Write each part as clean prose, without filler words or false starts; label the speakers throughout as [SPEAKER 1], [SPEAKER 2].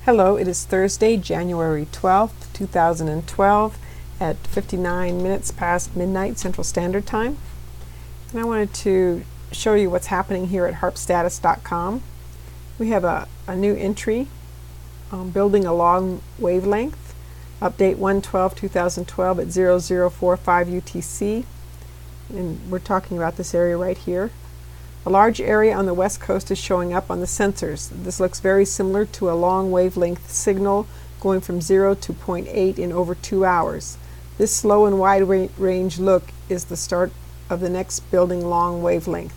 [SPEAKER 1] Hello, it is Thursday, January 12th, 2012 at 59 minutes past midnight Central Standard Time. And I wanted to show you what's happening here at HAARPstatus.com. We have a new entry, building a long wavelength, update 1/12/2012 at 0045 UTC. And we're talking about this area right here. A large area on the west coast is showing up on the sensors. This looks very similar to a long wavelength signal going from 0 to 0.8 in over 2 hours. This slow and wide range look is the start of the next building long wavelength.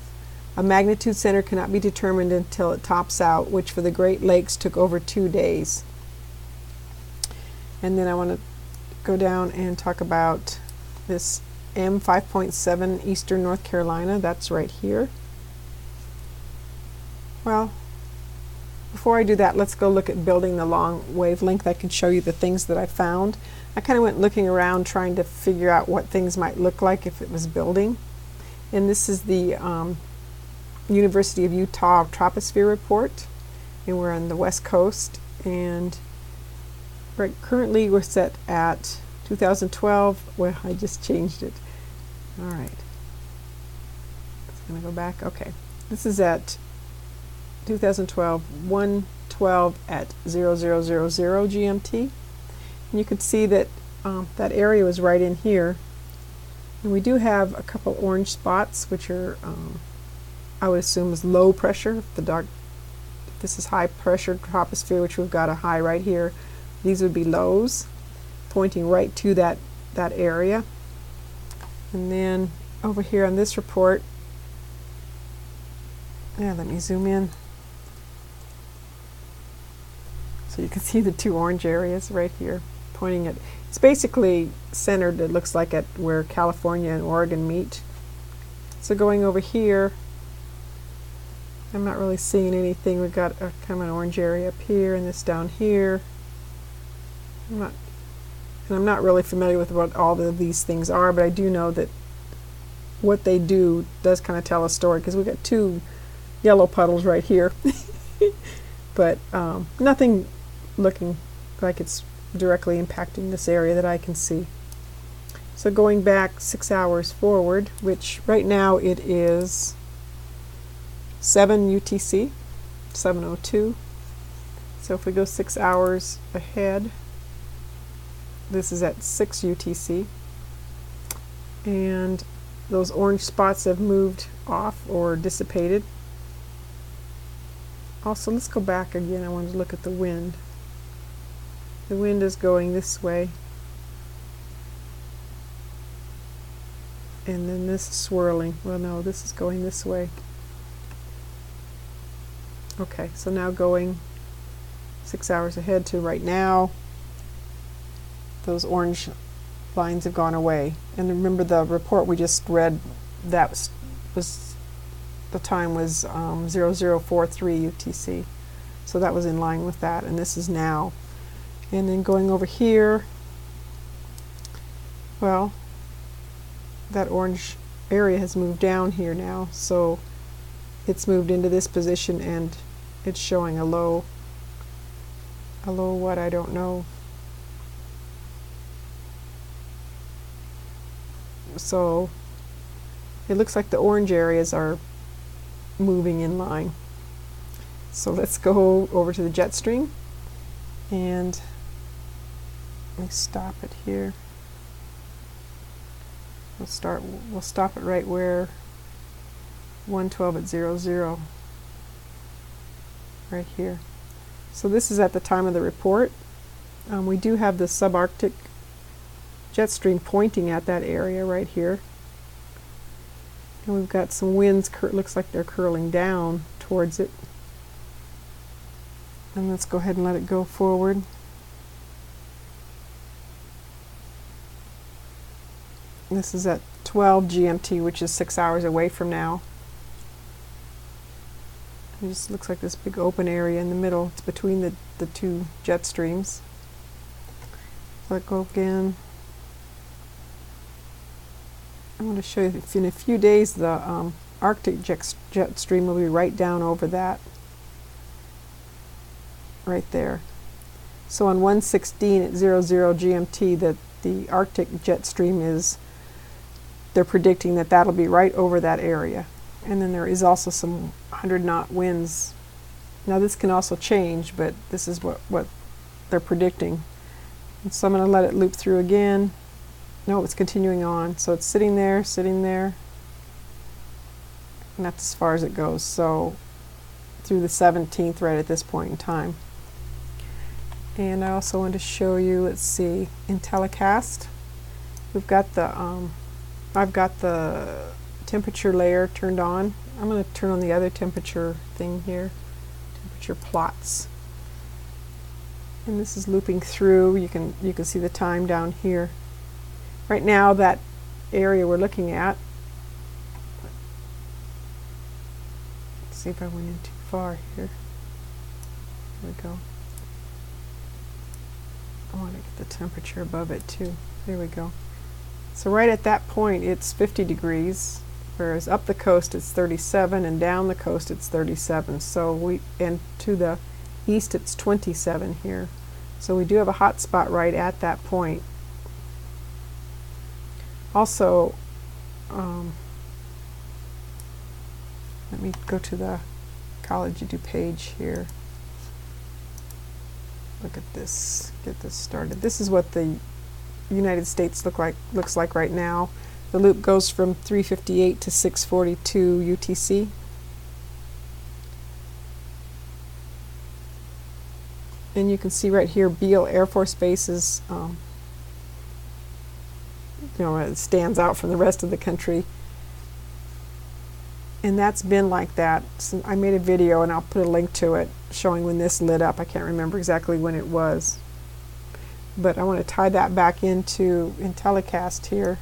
[SPEAKER 1] A magnitude center cannot be determined until it tops out, which for the Great Lakes took over 2 days. And then I want to go down and talk about this M5.7 Eastern North Carolina. That's right here. Well, before I do that, let's go look at building the long wavelength. I can show you the things that I found. I kind of went looking around trying to figure out what things might look like if it was building. And this is the University of Utah Troposphere Report. And we're on the west coast. And currently we're set at 2012. Well, I just changed it. All right. It's going to go back. Okay. This is at 2012, 1/12 at 0000 GMT. And you can see that that area was right in here. And we do have a couple orange spots, which are, I would assume, is low pressure. This is high pressure troposphere, which we've got a high right here. These would be lows, pointing right to that area. And then over here on this report, let me zoom in. So you can see the two orange areas right here pointing at, it's basically centered, it looks like, at where California and Oregon meet. So going over here, I'm not really seeing anything. We've got a kind of an orange area up here and this down here. I'm not really familiar with what all of these things are, but I do know that what they do does kind of tell a story, because we've got two yellow puddles right here. But nothing looking like it's directly impacting this area that I can see. So going back 6 hours forward, which right now it is 7 UTC, 7:02. So if we go 6 hours ahead, this is at 6 UTC. And those orange spots have moved off or dissipated. Also, let's go back again. I wanted to look at the wind. The wind is going this way. And then this is swirling. Well, no, this is going this way. Okay, so now going 6 hours ahead to right now, those orange lines have gone away. And remember the report we just read, that was the time was 0043 UTC. So that was in line with that, and this is now. And then going over here, well, that orange area has moved down here now, so it's moved into this position, and it's showing a low what, I don't know. So it looks like the orange areas are moving in line. So let's go over to the jet stream, and let me stop it here. We'll stop it right where 1/12 at 00, right here. So this is at the time of the report. We do have the subarctic jet stream pointing at that area right here. And we've got some winds, looks like they're curling down towards it. And let's go ahead and let it go forward. This is at 12 GMT, which is 6 hours away from now. It just looks like this big open area in the middle. It's between the two jet streams. Let go again. I want to show you, in a few days, the Arctic jet stream will be right down over that, right there. So on 116 at 00 GMT, that the Arctic jet stream is, they're predicting that that'll be right over that area. And then there is also some 100-knot winds. Now this can also change, but this is what they're predicting. And so I'm going to let it loop through again. No, it's continuing on. So it's sitting there, and that's as far as it goes. So through the 17th, right at this point in time. And I also want to show you, let's see, in telecast, we've got the, I've got the temperature layer turned on. I'm going to turn on the other temperature thing here, temperature plots. And this is looping through. You can see the time down here. Right now, that area we're looking at, let's see if I went in too far here. There we go. I want to get the temperature above it too. There we go. So right at that point it's 50 degrees, whereas up the coast it's 37 and down the coast it's 37. So and to the east it's 27 here. So we do have a hot spot right at that point. Also, let me go to the Ecology Do page here. Look at this, get this started. This is what the United States looks like right now. The loop goes from 358 to 642 UTC. And you can see right here, Beale Air Force Base is, it stands out from the rest of the country. And that's been like that. So I made a video and I'll put a link to it showing when this lit up. I can't remember exactly when it was. But I want to tie that back in telecast here.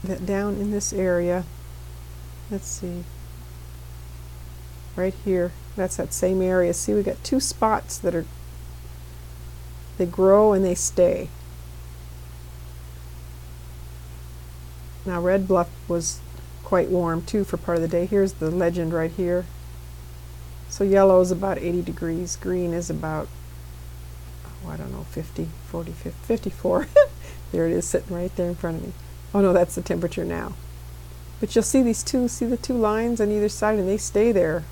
[SPEAKER 1] That down in this area, let's see, right here, that's that same area. See, we got two spots that they grow and they stay. Now Red Bluff was quite warm too for part of the day. Here's the legend right here. So yellow is about 80 degrees, green is about, oh, I don't know, 50, 40, 50, 54. There it is sitting right there in front of me. Oh no, that's the temperature now. But you'll see these two, see the two lines on either side, and they stay there.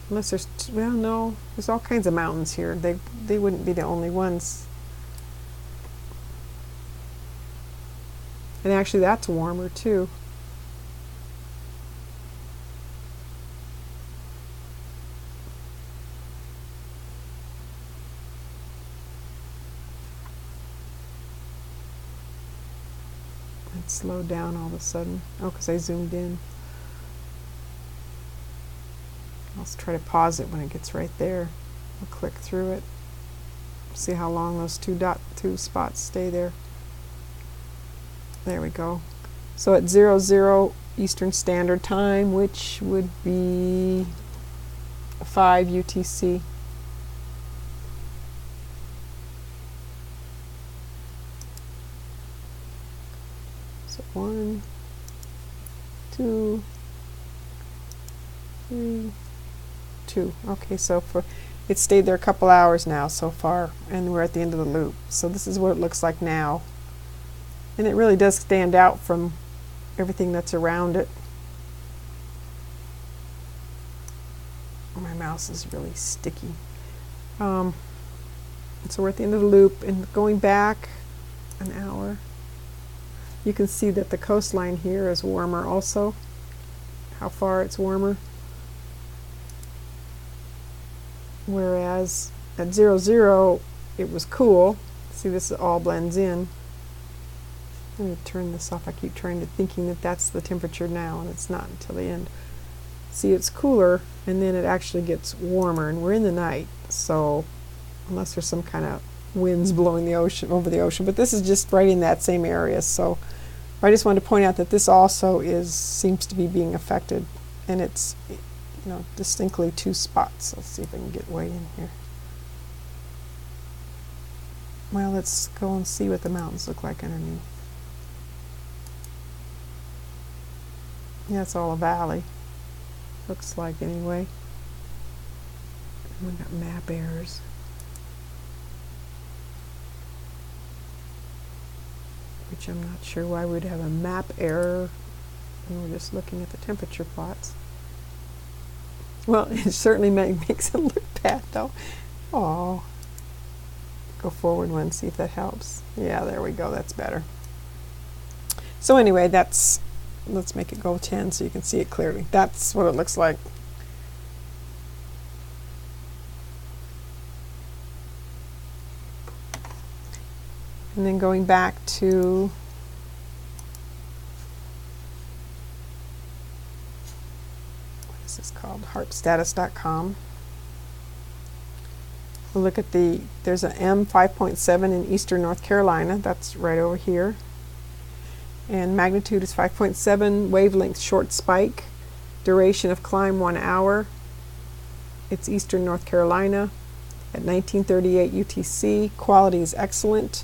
[SPEAKER 1] Unless there's, well no, there's all kinds of mountains here. They wouldn't be the only ones. And actually that's warmer too. It slowed down all of a sudden. Oh, because I zoomed in. I'll try to pause it when it gets right there. I'll click through it. See how long those two spots stay there. There we go. So at 00 Eastern Standard Time, which would be 5 UTC. So 1, 2, 3, 2. Okay, so it stayed there a couple hours now so far, and we're at the end of the loop. So this is what it looks like now. And it really does stand out from everything that's around it. My mouse is really sticky. So we're at the end of the loop, and going back an hour, you can see that the coastline here is warmer also. How far it's warmer. Whereas at 00 it was cool. See, this all blends in. Let me turn this off. I keep thinking that that's the temperature now, and it's not until the end. See, it's cooler, and then it actually gets warmer, and we're in the night, so unless there's some kind of winds blowing the ocean over the ocean, but this is just right in that same area. So I just wanted to point out that this also seems to be being affected, and it's distinctly two spots. Let's see if I can get way in here. Well, let's go and see what the mountains look like underneath. Yeah, it's all a valley. Looks like, anyway. We got map errors. Which I'm not sure why we'd have a map error when we're just looking at the temperature plots. Well, it certainly makes it look bad though. Oh, go forward one, see if that helps. Yeah, there we go, that's better. So anyway, let's make it go 10 so you can see it clearly. That's what it looks like. And then going back to what is this called? HAARPstatus.com. We'll look at there's an M5.7 in eastern North Carolina. That's right over here. And magnitude is 5.7, wavelength short spike, duration of climb 1 hour. It's eastern North Carolina at 1938 UTC. Quality is excellent.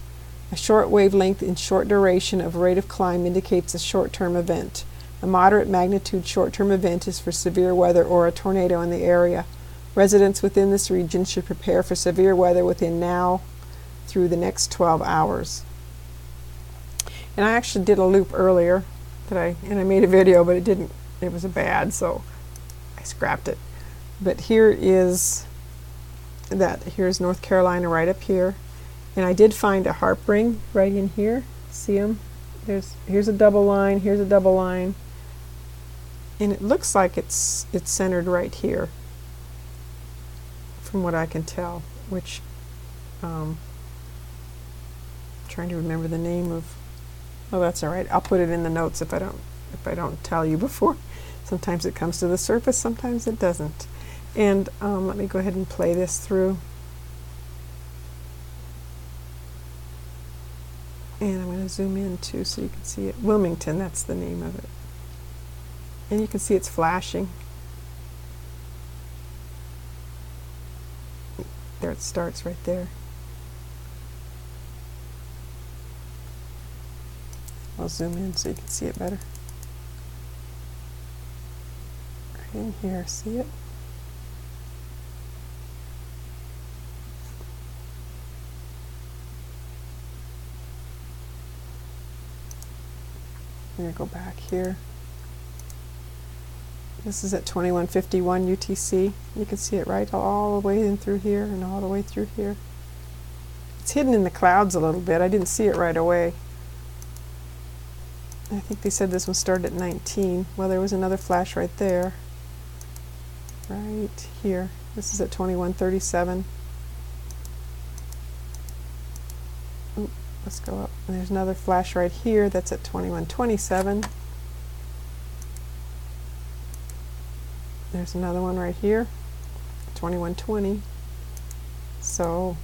[SPEAKER 1] A short wavelength in short duration of rate of climb indicates a short-term event. A moderate magnitude short-term event is for severe weather or a tornado in the area. Residents within this region should prepare for severe weather within now through the next 12 hours. And I actually did a loop earlier and I made a video, but it was bad, so I scrapped it. But here's North Carolina right up here. And I did find a HAARP ring right in here. See them? Here's a double line, here's a double line. And it looks like it's centered right here, from what I can tell, which trying to remember the name of. Oh, that's all right. I'll put it in the notes if I don't tell you before. Sometimes it comes to the surface, sometimes it doesn't. And let me go ahead and play this through. And I'm going to zoom in too so you can see it. Wilmington, that's the name of it. And you can see it's flashing. There it starts right there. I'll zoom in so you can see it better. Right in here, see it? I'm going to go back here. This is at 2151 UTC. You can see it right all the way in through here and all the way through here. It's hidden in the clouds a little bit. I didn't see it right away. I think they said this one started at 19. Well, there was another flash right there. Right here. This is at 2137. Oop, let's go up. And there's another flash right here. That's at 2127. There's another one right here, 2120. So,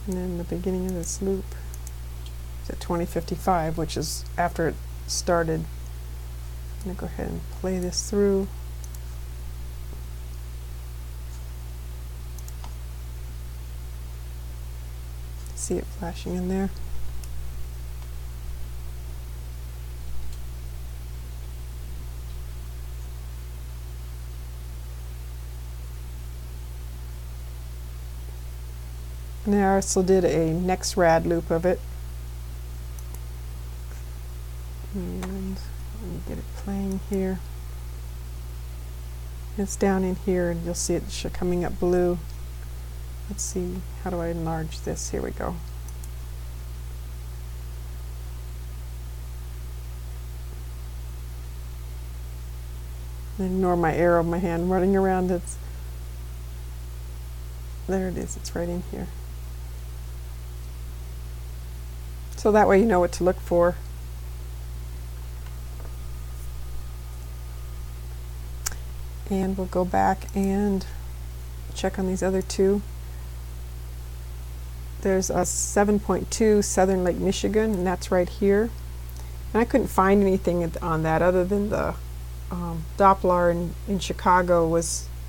[SPEAKER 1] and then the beginning of this loop is at 2055, which is after it started. I'm going to go ahead and play this through. See it flashing in there. And I also did a next rad loop of it. And let me get it playing here. It's down in here and you'll see it coming up blue. Let's see, how do I enlarge this? Here we go. Ignore my arrow of my hand running around. There it is, it's right in here. So that way you know what to look for. And we'll go back and check on these other two. There's a 7.2 Southern Lake Michigan, and that's right here. And I couldn't find anything on that other than the Doppler in Chicago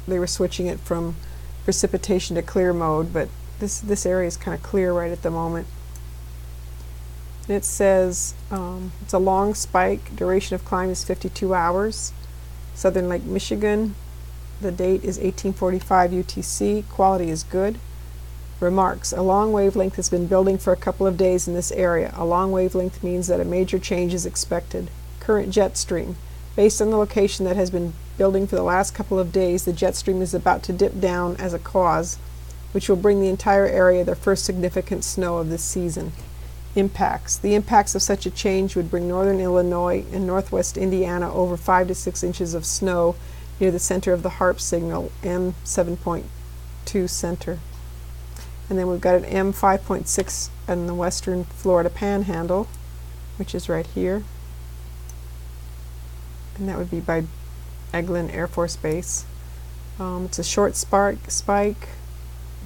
[SPEAKER 1] they were switching it from precipitation to clear mode, but this area is kind of clear right at the moment. And it says it's a long spike, duration of climb is 52 hours. Southern Lake Michigan, The date is 1845 UTC. Quality is good. Remarks. A long wavelength has been building for a couple of days in this area. A long wavelength means that a major change is expected. Current jet stream. Based on the location that has been building for the last couple of days, the jet stream is about to dip down as a cause, which will bring the entire area their first significant snow of this season. Impacts. The impacts of such a change would bring northern Illinois and northwest Indiana over 5 to 6 inches of snow near the center of the HAARP signal, M7.2 center. And then we've got an M5.6 in the western Florida Panhandle, which is right here. And that would be by Eglin Air Force Base. It's a short spike.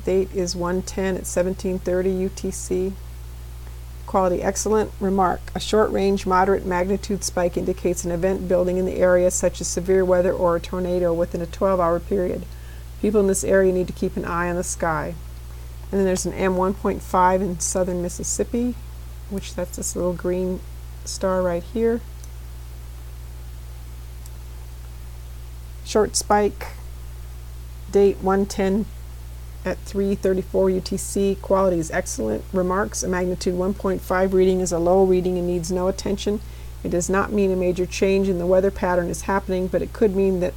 [SPEAKER 1] Date is 110 at 1730 UTC. Quality excellent. Remark. A short-range moderate magnitude spike indicates an event building in the area such as severe weather or a tornado within a 12-hour period. People in this area need to keep an eye on the sky. And then there's an M1.5 in southern Mississippi, which that's this little green star right here. Short spike. Date 110 at 3:34 UTC. Quality is excellent. Remarks. A magnitude 1.5 reading is a low reading and needs no attention. It does not mean a major change in the weather pattern is happening, but it could mean that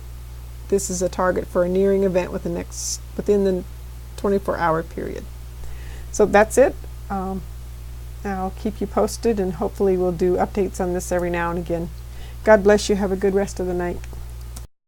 [SPEAKER 1] this is a target for a nearing event within the 24-hour period. So that's it. I'll keep you posted, and hopefully we'll do updates on this every now and again. God bless you. Have a good rest of the night.